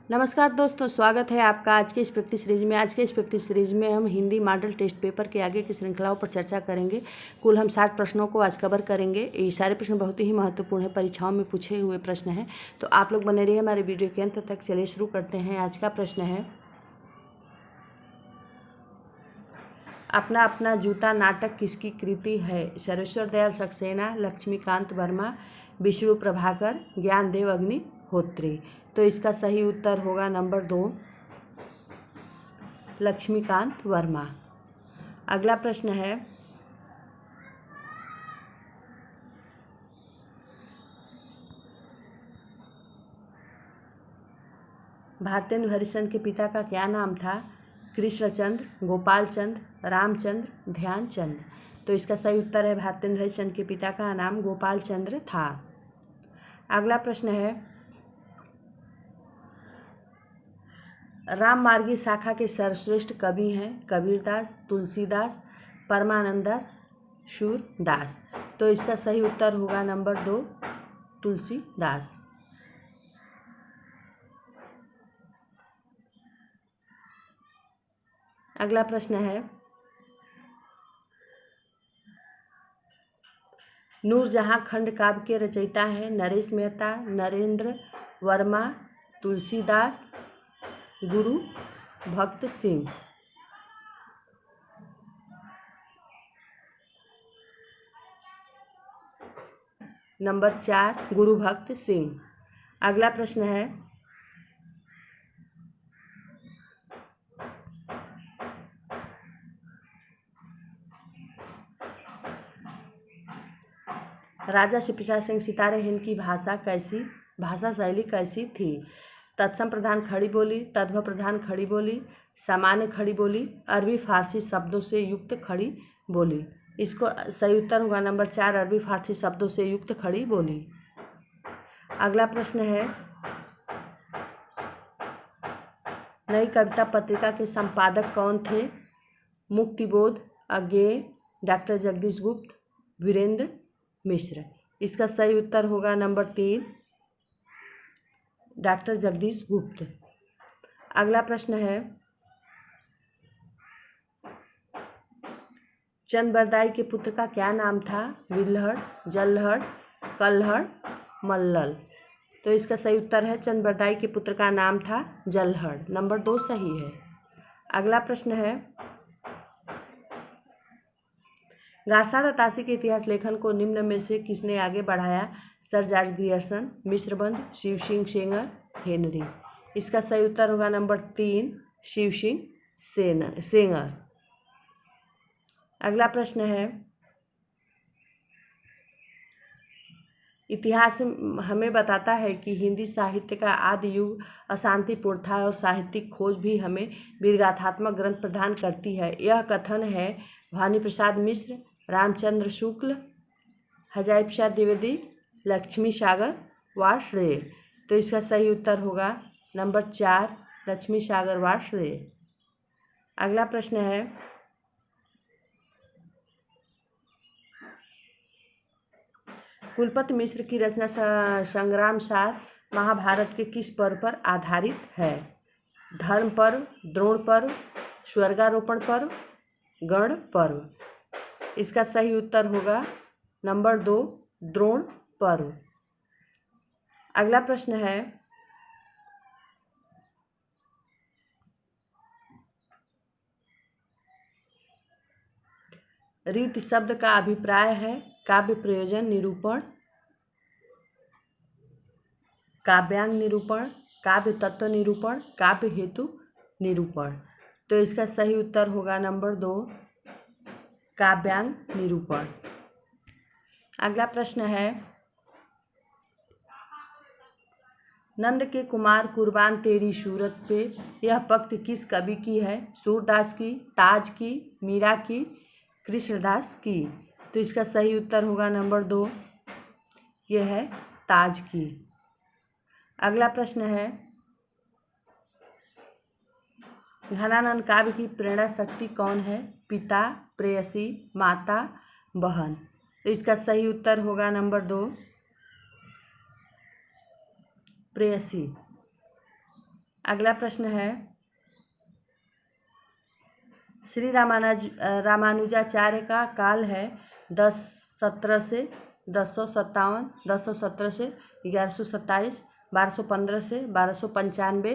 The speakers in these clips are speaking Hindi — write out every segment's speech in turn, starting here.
नमस्कार दोस्तों, स्वागत है आपका आज के इस प्रैक्टिस सीरीज में। आज के इस प्रैक्टिस सीरीज में हम हिंदी मॉडल टेस्ट पेपर के आगे की श्रृंखलाओं पर चर्चा करेंगे। कुल हम 60 प्रश्नों को आज कवर करेंगे। ये सारे प्रश्न बहुत ही महत्वपूर्ण है, परीक्षाओं में पूछे हुए प्रश्न हैं, तो आप लोग बने रहिए हमारे वीडियो के अंत तक। चलिए शुरू करते हैं। आज का प्रश्न है, अपना अपना जूता नाटक किसकी कृति है? सर्वेश्वर दयाल सक्सेना, लक्ष्मीकांत वर्मा, विष्णु प्रभाकर, ज्ञानदेव अग्निहोत्री। तो इसका सही उत्तर होगा नंबर 2, लक्ष्मीकांत वर्मा। अगला प्रश्न है, भारतेंदु हरिश्चंद्र के पिता का क्या नाम था? कृष्णचंद्र, गोपालचंद्र, रामचंद्र, ध्यानचंद। तो इसका सही उत्तर है, भारतेंदु हरिश्चंद्र के पिता का नाम गोपालचंद्र था। अगला प्रश्न है, राममार्गी शाखा के सर्वश्रेष्ठ कवि हैं? कबीरदास, तुलसीदास, परमानंदास, सूरदास। तो इसका सही उत्तर होगा नंबर 2, तुलसीदास। अगला प्रश्न है, नूरजहां खंड काव्य के रचयिता हैं? नरेश मेहता, नरेंद्र वर्मा, तुलसीदास, गुरु भक्त सिंह। नंबर 4, गुरु भक्त सिंह। अगला प्रश्न है, राजा शिवप्रसाद सिंह सितारे हिंद की भाषा शैली कैसी थी? तत्सम प्रधान खड़ी बोली, तद्भव प्रधान खड़ी बोली, सामान्य खड़ी बोली, अरबी फारसी शब्दों से युक्त खड़ी बोली। इसको सही उत्तर होगा नंबर 4, अरबी फारसी शब्दों से युक्त खड़ी बोली। अगला प्रश्न है, नई कविता पत्रिका के संपादक कौन थे? मुक्तिबोध, अज्ञेय, डॉक्टर जगदीश गुप्त, वीरेंद्र मिश्र। इसका सही उत्तर होगा नंबर 3, डॉक्टर जगदीश गुप्त। अगला प्रश्न है, चंद बरदाई के पुत्र का क्या नाम था? विल्हड़, जल्हड़, कल्हड़, मल्लल। तो इसका सही उत्तर है, चंद बरदाई के पुत्र का नाम था जल्हड़। नंबर 2 सही है। अगला प्रश्न है, गारसात और ताशी के इतिहास लेखन को निम्न में से किसने आगे बढ़ाया? Sir George Grierson, Mishrabandhu, Shiv Singh Sengar, Henry. इसका सही उत्तर होगा नंबर 3, शिव सिंह सेंगर। अगला प्रश्न है, इतिहास हमें बताता है कि हिंदी साहित्य का आदि युग अशांतिपूर्ण था और साहित्यिक खोज भी हमें वीरगाथात्मक ग्रंथ प्रदान करती है। यह कथन है भवानी प्रसाद मिश्र, रामचंद्र शुक्ल, हजारी प्रसाद द्विवेदी, लक्ष्मी सागर वार्ष्णेय। तो इसका सही उत्तर होगा नंबर 4, लक्ष्मी सागर वार्ष्णेय। अगला प्रश्न है, कुलपति मिश्र की रचना संग्राम सार महाभारत के किस पर्व पर आधारित है? धर्म पर्व, द्रोण पर्व, स्वर्गारोपण पर्व, गण पर्व। इसका सही उत्तर होगा नंबर 2, द्रोण पर्व। अगला प्रश्न है, रीति शब्द का अभिप्राय है? काव्य प्रयोजन निरूपण, काव्यांग निरूपण, काव्य तत्व निरूपण, काव्य हेतु निरूपण। तो इसका सही उत्तर होगा नंबर 2, काव्यांग निरूपण। अगला प्रश्न है, नंद के कुमार कुर्बान तेरी सूरत पे, यह पंक्ति किस कवि की है? सूरदास की, ताज की, मीरा की, कृष्णदास की। तो इसका सही उत्तर होगा नंबर 2, यह है ताज की। अगला प्रश्न है, घनानंद काव्य की प्रेरणा शक्ति कौन है? पिता, प्रेयसी, माता, बहन। तो इसका सही उत्तर होगा नंबर 2, प्रेयसी। अगला प्रश्न है, श्री रामानुजाचार्य का काल है 1017 से 1057, 1017 से 1127, 1215 से 1295,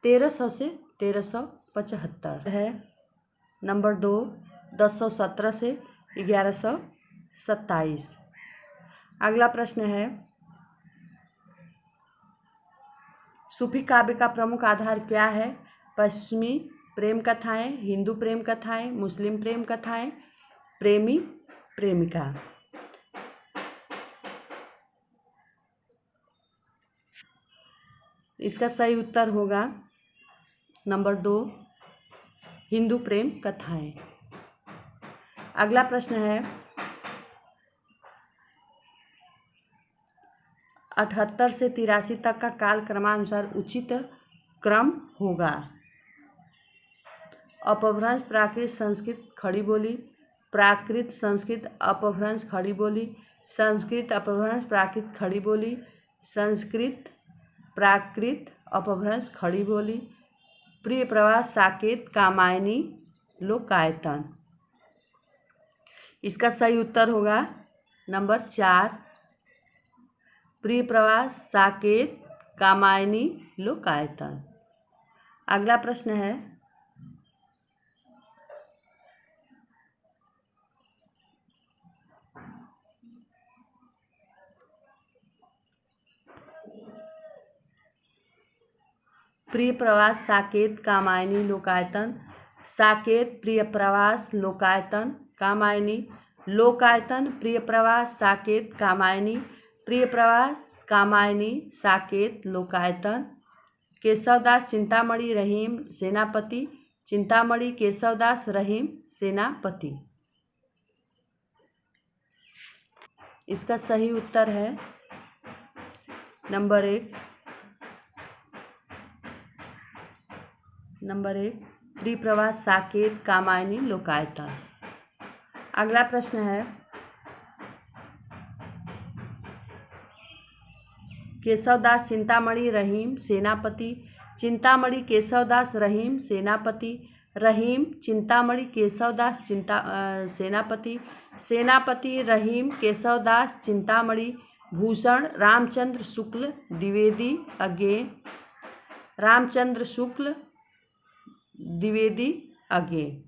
1300 से 1375 है। नंबर 2, 1017 से 1127। अगला प्रश्न है, सूफी काव्य का प्रमुख आधार क्या है? पश्चिमी प्रेम कथाएं, हिंदू प्रेम कथाएं, मुस्लिम प्रेम कथाएं, प्रेमी प्रेमिका। इसका सही उत्तर होगा नंबर 2, हिंदू प्रेम कथाएं। अगला प्रश्न है, 78 से 83 तक का काल क्रमानुसार उचित क्रम होगा। अपभ्रंश प्राकृत संस्कृत खड़ी बोली, प्राकृत संस्कृत अपभ्रंश खड़ी बोली, संस्कृत अपभ्रंश प्राकृत खड़ी बोली, संस्कृत प्राकृत अपभ्रंश खड़ी बोली, प्रिय प्रवास साकेत कामायनी लोकायतन। इसका सही उत्तर होगा नंबर 4, प्रिय प्रवास साकेत कामायनी लोकायतन। अगला प्रश्न है, प्रिय प्रवास साकेत कामायनी लोकायतन, साकेत प्रिय प्रवास लोकायतन कामायनी, लोकायतन प्रिय प्रवास साकेत कामायनी, प्रिय प्रवास कामायनी साकेत लोकायतन। केशवदास चिंतामणि रहीम सेनापति, चिंतामणि केशवदास रहीम सेनापति। इसका सही उत्तर है नंबर 1, प्रिय प्रवास साकेत कामायनी लोकायतन। अगला प्रश्न है, केशवदास चिंतामणि रहीम सेनापति, चिंतामणि केशवदास रहीम सेनापति, रहीम चिंतामणि केशवदास सेनापति, सेनापति रहीम केशवदास चिंतामणि, भूषण रामचंद्र शुक्ल द्विवेदी अज्ञेय, रामचंद्र शुक्ल द्विवेदी अज्ञेय।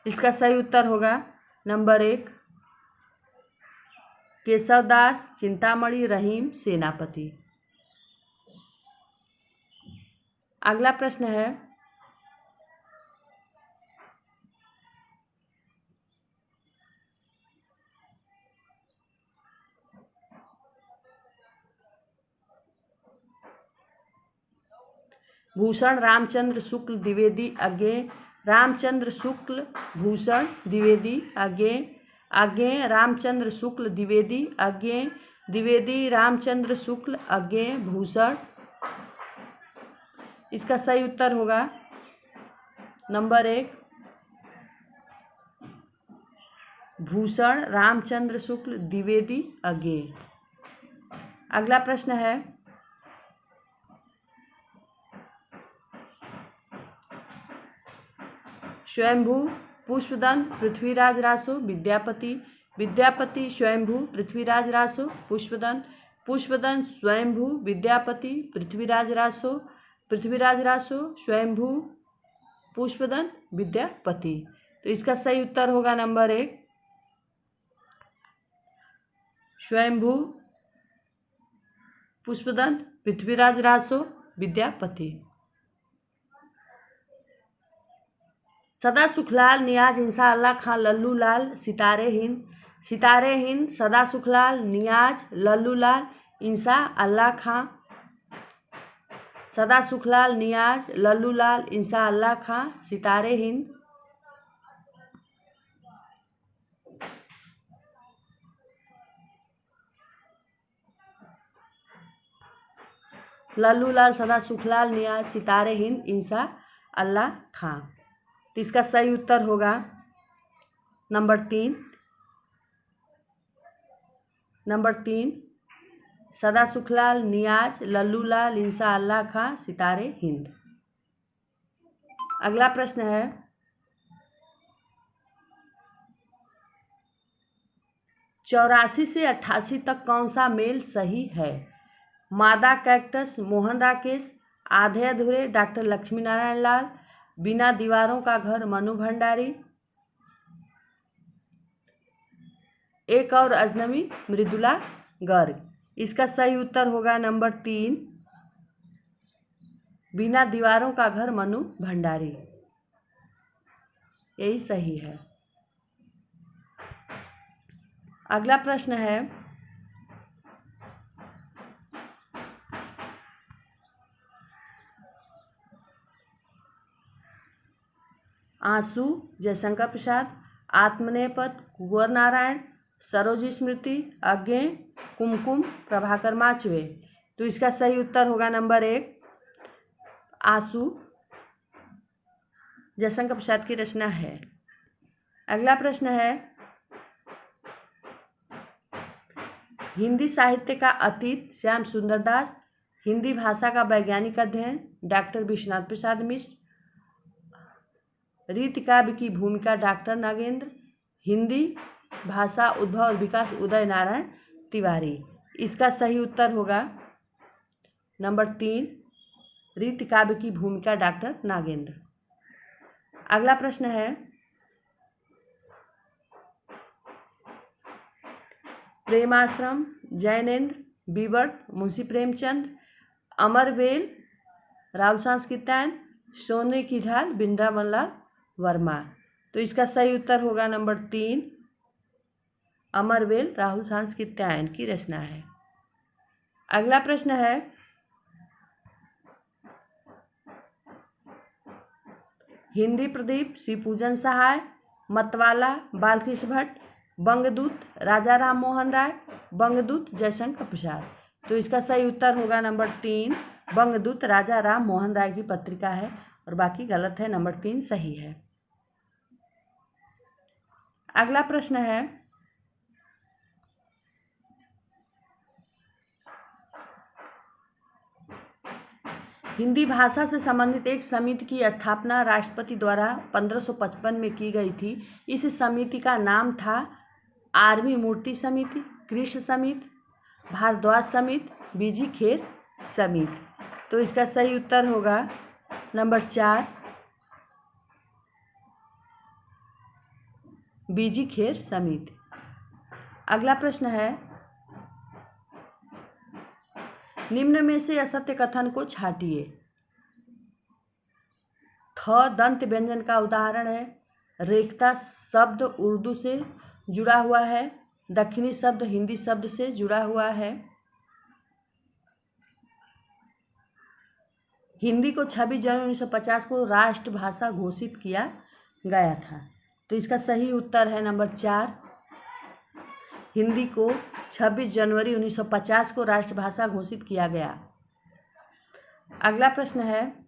इसका सही उत्तर होगा नंबर 1, केशवदास चिंतामणि रहीम सेनापति। अगला प्रश्न है, भूषण रामचंद्र शुक्ल द्विवेदी अज्ञेय, रामचंद्र शुक्ल भूषण द्विवेदी अज्ञेय, अज्ञेय रामचंद्र शुक्ल द्विवेदी अज्ञेय, द्विवेदी रामचंद्र शुक्ल अज्ञेय भूषण। इसका सही उत्तर होगा नंबर 1, भूषण रामचंद्र शुक्ल द्विवेदी अज्ञेय। अगला प्रश्न है, स्वयंभू पुष्पदंत पृथ्वीराज रासो विद्यापति, विद्यापति स्वयंभू पृथ्वीराज रासो पुष्पदंत, पुष्पदंत स्वयंभू विद्यापति पृथ्वीराज रासो, पृथ्वीराज रासो स्वयंभू पुष्पदंत विद्यापति। तो इसका सही उत्तर होगा नंबर 1, स्वयंभू पुष्पदंत पृथ्वीराज रासो विद्यापति। सदा सुखलाल नियाज इंसा अल्लाह खां लल्लू लाल सितारे हिंद, सितारे हिंद सदा सुखलाल नियाज लल्लू लाल इंसा अल्लाह खां, सदा सुखलाल नियाज लल्लू लाल इंसा अल्लाह खां सितारे हिंद। लल्लू लाल सदा सुखलाल नियाज सितारे हिंद इंसा अल्लाह खां। तो इसका सही उत्तर होगा नंबर 3, सदा सुखलाल, नियाज, लल्लू लाल, इंसा अल्लाह खां, सितारे हिंद। अगला प्रश्न है 84 से 88 तक कौन सा मेल सही है? मादा कैक्टस, मोहन राकेश, आधे अधूरे डॉक्टर लक्ष्मी नारायण लाल, बिना दीवारों का घर मनु भंडारी, एक और अजनबी मृदुला गर्ग। इसका सही उत्तर होगा नंबर 3, बिना दीवारों का घर मनु भंडारी। यही सही है। अगला प्रश्न है आंसू जयशंकर प्रसाद, आत्मनेपथ कुंवर नारायण, सरोज स्मृति, अज्ञे कुमकुम प्रभाकर माचवे। तो इसका सही उत्तर होगा नंबर 1, आंसू जयशंकर प्रसाद की रचना है। अगला प्रश्न है हिंदी साहित्य का अतीत श्याम सुंदर दास, हिंदी भाषा का वैज्ञानिक अध्ययन डॉक्टर विश्वनाथ प्रसाद मिश्र, रीति काव्य की भूमिका डॉक्टर नागेंद्र, हिंदी भाषा उद्भव और विकास उदय नारायण तिवारी। इसका सही उत्तर होगा नंबर 3, रीति काव्य की भूमिका डॉक्टर नागेंद्र। अगला प्रश्न है प्रेमाश्रम, जैनेन्द्र, विवर्त, मुंशी प्रेमचंद, अमरवेल, राहुल सांस्कृत्यायन, सोने की ढाल वृंदावन लाल वर्मा। तो इसका सही उत्तर होगा नंबर 3, अमरवेल राहुल सांस्कृत्यायन की रचना है। अगला प्रश्न है हिंदी प्रदीप, शिवपूजन सहाय, मतवाला बालकृष्ण भट्ट, बंगदूत राजा राम मोहन राय, बंगदूत जयशंकर प्रसाद। तो इसका सही उत्तर होगा नंबर 3, बंगदूत राजा राम मोहन राय की पत्रिका है और बाकी गलत है, नंबर 3 सही है। अगला प्रश्न है हिंदी भाषा से संबंधित एक समिति की स्थापना राष्ट्रपति द्वारा 1555 में की गई थी। इस समिति का नाम था आर्मी मूर्ति समिति, कृष्ण समिति, भारद्वाज समिति, बीजी खेर समिति। तो इसका सही उत्तर होगा नंबर 4, बीजी खेर समिति। अगला प्रश्न है निम्न में से असत्य कथन को छांटिए। थ दंत व्यंजन का उदाहरण है, रेखता शब्द उर्दू से जुड़ा हुआ है, दक्षिणी शब्द हिंदी शब्द से जुड़ा हुआ है, हिंदी को 26 जनवरी 1950 को राष्ट्रभाषा घोषित किया गया था। तो इसका सही उत्तर है नंबर 4, हिंदी को 26 जनवरी 1950 को राष्ट्रभाषा घोषित किया गया। अगला प्रश्न है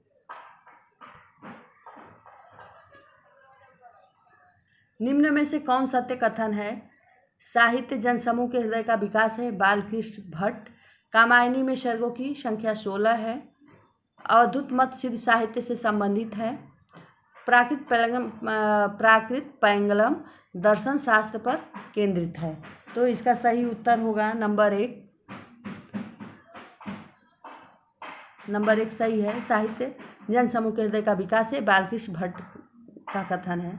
निम्न में से कौन सत्य कथन है? साहित्य जनसमूह के हृदय का विकास है, बालकृष्ण भट्ट। कामायनी में सर्गों की संख्या 16 है, अवधूत मत सिद्ध साहित्य से संबंधित है, प्राकृत पैंगलम दर्शन शास्त्र पर केंद्रित है। तो इसका सही उत्तर होगा नंबर 1, नंबर 1 सही है। साहित्य जनसमूह के हृदय का विकास है, बालकृष्ण भट्ट का कथन है।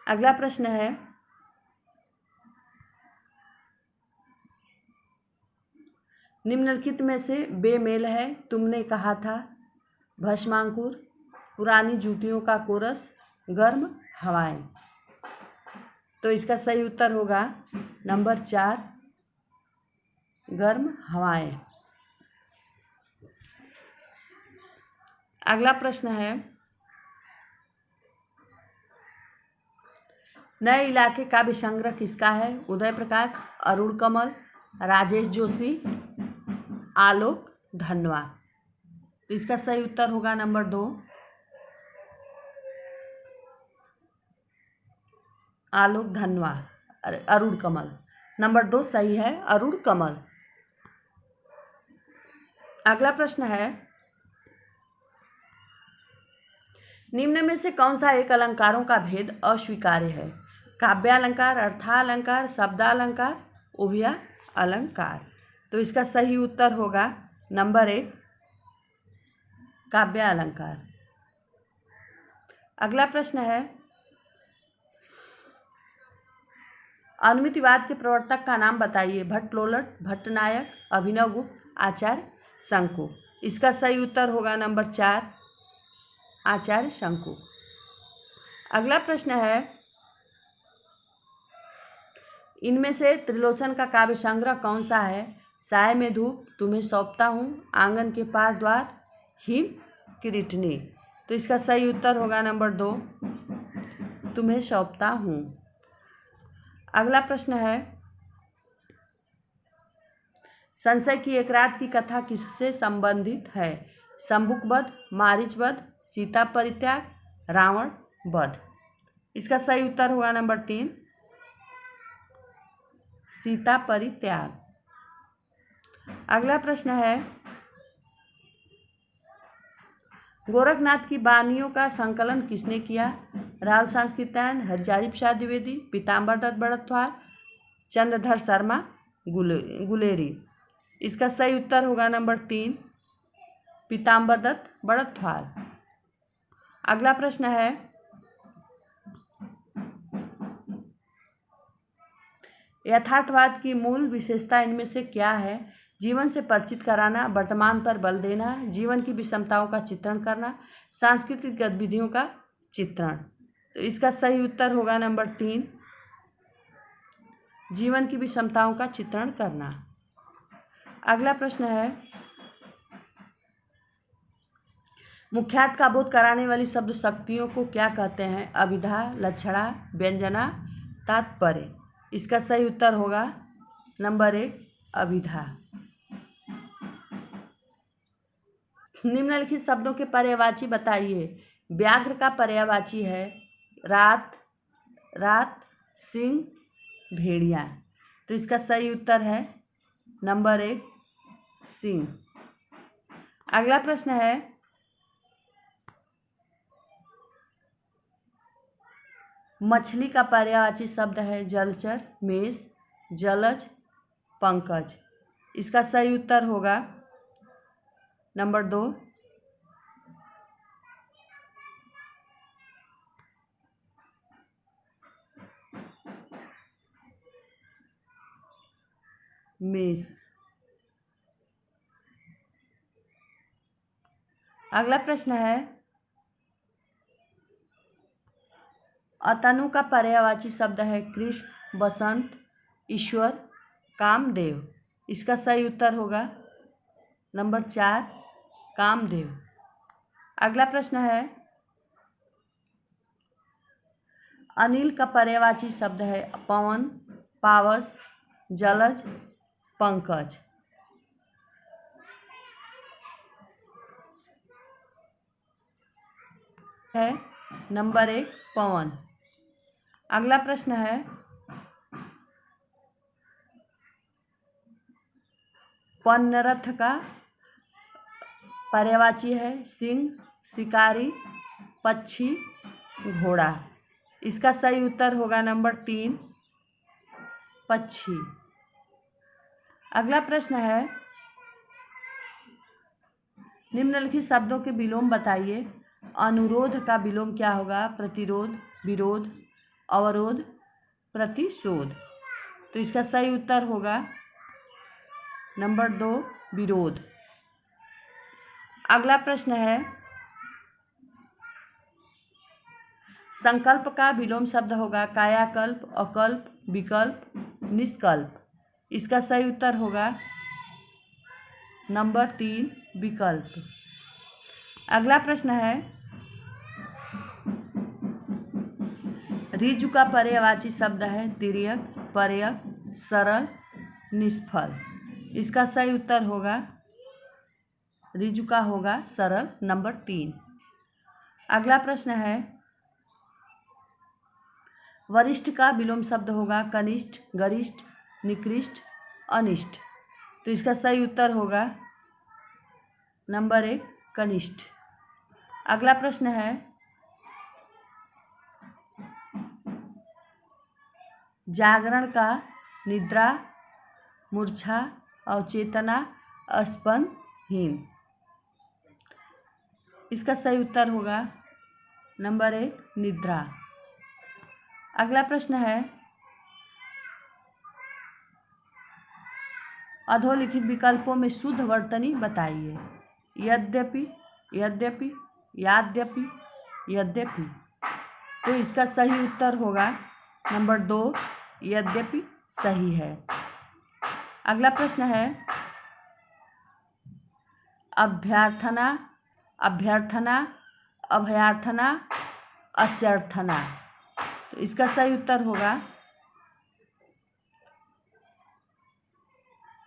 अगला प्रश्न है निम्नलिखित में से बेमेल है। तुमने कहा था, भस्मांकुर, पुरानी जूतियों का कोरस, गर्म हवाएं। तो इसका सही उत्तर होगा नंबर 4, गर्म हवाएं। अगला प्रश्न है नए इलाके काव्य संग्रह किसका है? उदय प्रकाश, अरुण कमल, राजेश जोशी, आलोक धनवा। तो इसका सही उत्तर होगा नंबर 2, आलोक धनवा, अरुण कमल। नंबर 2 सही है, अरुण कमल। अगला प्रश्न है, निम्न में से कौन सा एक अलंकारों का भेद अस्वीकार्य है? काव्यालंकार, अर्थालंकार, शब्दालंकार, उभय अलंकार। तो इसका सही उत्तर होगा नंबर 1 काव्यालंकार। अगला प्रश्न है, अनुमितिवाद के प्रवर्तक का नाम बताइए। भट्ट लोलट, भट्टनायक, अभिनवगुप्त, आचार्य शंकु। इसका सही उत्तर होगा नंबर 4 आचार्य शंकु। अगला प्रश्न है, इनमें से त्रिलोचन का काव्य संग्रह कौन सा है? साय में धूप, तुम्हें सौंपता हूँ, आंगन के पार द्वार, हिम किरीटनी। तो इसका सही उत्तर होगा नंबर 2 तुम्हें सौंपता हूँ। अगला प्रश्न है, संशय की एक रात की कथा किससे संबंधित है? शंभुक वध, मारीच वध, सीता परित्याग, रावण वध। इसका सही उत्तर होगा नंबर 3 सीता परित्याग। अगला प्रश्न है, गोरखनाथ की वाणियों का संकलन किसने किया? राहुल सांस्कृत्यायन, हरिचारी प्रसाद द्विवेदी, पीताम्बर दत्त बड़त्वार, चंद्रधर शर्मा गुलेरी। इसका सही उत्तर होगा नंबर 3 पीताम्बर दत्त बड़त्वार। अगला प्रश्न है, यथार्थवाद की मूल विशेषता इनमें से क्या है? जीवन से परिचित कराना, वर्तमान पर बल देना, जीवन की विषमताओं का चित्रण करना, सांस्कृतिक गतिविधियों का चित्रण। तो इसका सही उत्तर होगा नंबर 3 जीवन की विषमताओं का चित्रण करना। अगला प्रश्न है, मुख्यार्थ का बोध कराने वाली शब्द शक्तियों को क्या कहते हैं? अभिधा, लक्षणा, व्यंजना, तात्पर्य। इसका सही उत्तर होगा नंबर 1 अभिधा। निम्नलिखित शब्दों के पर्यायवाची बताइए। व्याघ्र का पर्यायवाची है रात, रात, सिंह, भेड़िया। तो इसका सही उत्तर है नंबर 1 सिंह। अगला प्रश्न है, मछली का पर्यायवाची शब्द है जलचर, मेष, जलज, पंकज। इसका सही उत्तर होगा नंबर 2 मेष। अगला प्रश्न है, अतनु का पर्यायवाची शब्द है कृष्ण, बसंत, ईश्वर, कामदेव। इसका सही उत्तर होगा नंबर 4 कामदेव। अगला प्रश्न है, अनिल का पर्यायवाची शब्द है पवन, पावस, जलज, पंकज। है नंबर 1 पवन। अगला प्रश्न है, पन्नरथ का पर्यायवाची है सिंह, शिकारी, पक्षी, घोड़ा। इसका सही उत्तर होगा नंबर 3 पक्षी। अगला प्रश्न है, निम्नलिखित शब्दों के विलोम बताइए। अनुरोध का विलोम क्या होगा? प्रतिरोध, विरोध, अवरोध, प्रतिशोध। तो इसका सही उत्तर होगा नंबर 2 विरोध। अगला प्रश्न है, संकल्प का विलोम शब्द होगा कायाकल्प, अकल्प, विकल्प, निष्कल्प। इसका सही उत्तर होगा नंबर 3 विकल्प। अगला प्रश्न है, ऋजु का पर्यायवाची शब्द है तिर्यक, पर्यक, सरल, निष्फल। इसका सही उत्तर होगा ऋजु का होगा सरल नंबर 3। अगला प्रश्न है, वरिष्ठ का विलोम शब्द होगा कनिष्ठ, गरिष्ठ, निकृष्ट, अनिष्ट। तो इसका सही उत्तर होगा नंबर 1 कनिष्ठ। अगला प्रश्न है जागरण का निद्रा, मूर्छा, अवचेतना, स्पंदहीन। इसका सही उत्तर होगा नंबर 1 निद्रा। अगला प्रश्न है अधोलिखित विकल्पों में शुद्ध वर्तनी बताइए। यद्यपि, यद्यपि, याद्यपि, यद्यपि। तो इसका सही उत्तर होगा नंबर 2 यद्यपि सही है। अगला प्रश्न है अभ्यर्थना, अभ्यर्थना, अभ्यर्थना, अस्यर्थना। तो इसका सही उत्तर होगा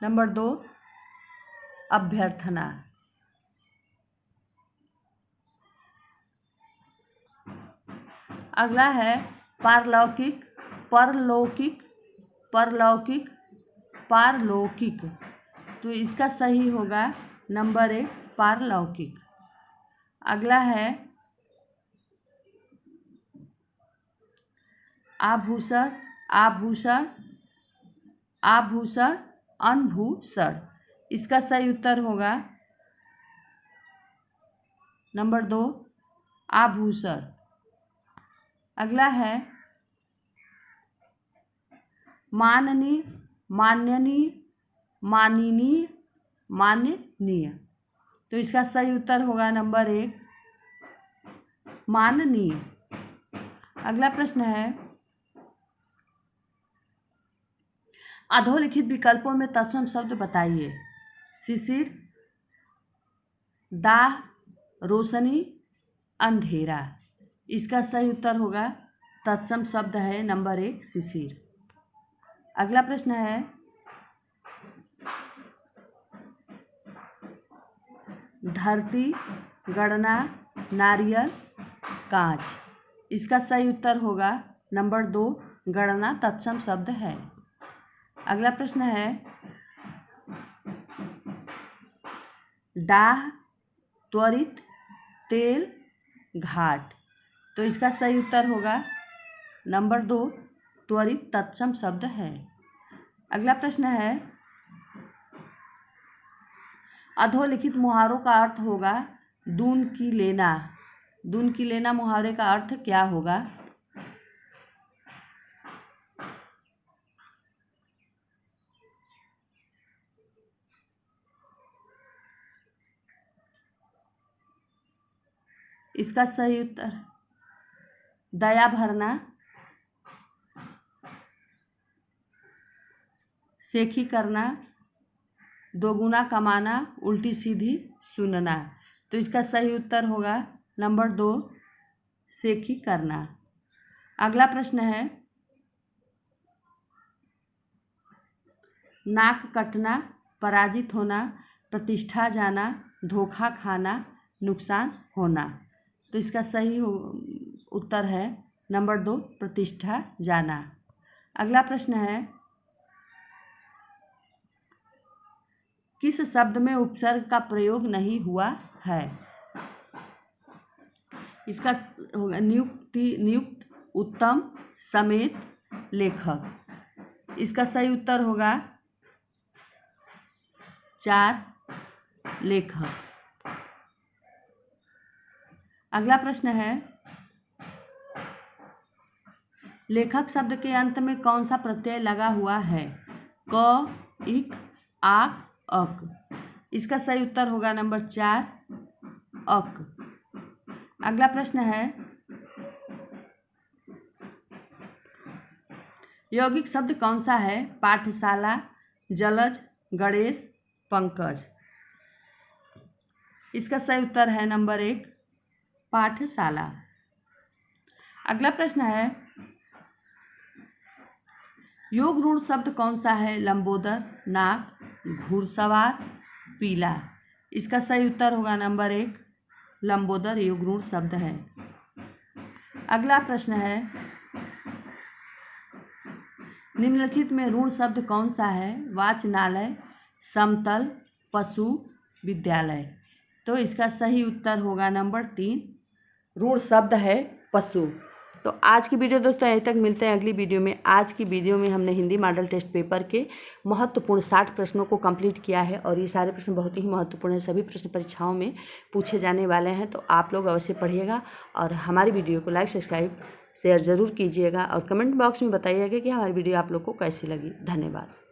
नंबर 2 अभ्यर्थना। अगला है पारलौकिक, परलौकिक, परलौकिक, पारलौकिक। तो इसका सही होगा नंबर 1 पारलौकिक। अगला है आभूषण, आभूषण, आभूषण, अनभूषण। इसका सही उत्तर होगा नंबर 2 आभूषण। अगला है माननीय, मान्यनीय, माननीय, माननीय। तो इसका सही उत्तर होगा नंबर 1 माननीय। अगला प्रश्न है अधोलिखित विकल्पों में तत्सम शब्द बताइए। शिशिर, दाह, रोशनी, अंधेरा। इसका सही उत्तर होगा तत्सम शब्द है नंबर 1 शिशिर। अगला प्रश्न है धरती, गणना, नारियल, कांच। इसका सही उत्तर होगा नंबर 2 गणना तत्सम शब्द है। अगला प्रश्न है डाह, त्वरित, तेल, घाट। तो इसका सही उत्तर होगा नंबर 2 त्वरित तत्सम शब्द है। अगला प्रश्न है अधोलिखित मुहावरों का अर्थ होगा दून की लेना। दून की लेना मुहावरे का अर्थ क्या होगा? इसका सही उत्तर दया भरना, सेखी करना, दोगुना कमाना, उल्टी सीधी सुनना। तो इसका सही उत्तर होगा नंबर 2 सेखी करना। अगला प्रश्न है नाक कटना, पराजित होना, प्रतिष्ठा जाना, धोखा खाना, नुकसान होना। तो इसका सही उत्तर है नंबर 2 प्रतिष्ठा जाना। अगला प्रश्न है किस शब्द में उपसर्ग का प्रयोग नहीं हुआ है? इसका होगा नियुक्ति, नियुक्त, उत्तम, समेत, लेखक। इसका सही उत्तर होगा 4 लेखक। अगला प्रश्न है लेखक शब्द के अंत में कौन सा प्रत्यय लगा हुआ है? क, इक, आक, अक। इसका सही उत्तर होगा नंबर 4 अक। अगला प्रश्न है यौगिक शब्द कौन सा है? पाठशाला, जलज, गणेश, पंकज। इसका सही उत्तर है नंबर 1 पाठशाला। अगला प्रश्न है योग ऋण शब्द कौन सा है? लंबोदर, नाक, घुड़सवार, पीला। इसका सही उत्तर होगा नंबर 1 लंबोदर योग ऋण शब्द है। अगला प्रश्न है निम्नलिखित में ऋण शब्द कौन सा है? वाचनालय, समतल, पशु, विद्यालय। तो इसका सही उत्तर होगा नंबर 3, रूढ़ शब्द है पशु। तो आज की वीडियो दोस्तों यहीं तक, मिलते हैं अगली वीडियो में। आज की वीडियो में हमने हिंदी मॉडल टेस्ट पेपर के महत्वपूर्ण 60 प्रश्नों को कंप्लीट किया है और ये सारे प्रश्न बहुत ही महत्वपूर्ण हैं, सभी प्रश्न परीक्षाओं में पूछे जाने वाले हैं। तो आप लोग अवश्य पढ़िएगा और हमारी वीडियो को लाइक, सब्सक्राइब, शेयर ज़रूर कीजिएगा और कमेंट बॉक्स में बताइएगा कि हमारी वीडियो आप लोग को कैसी लगी। धन्यवाद।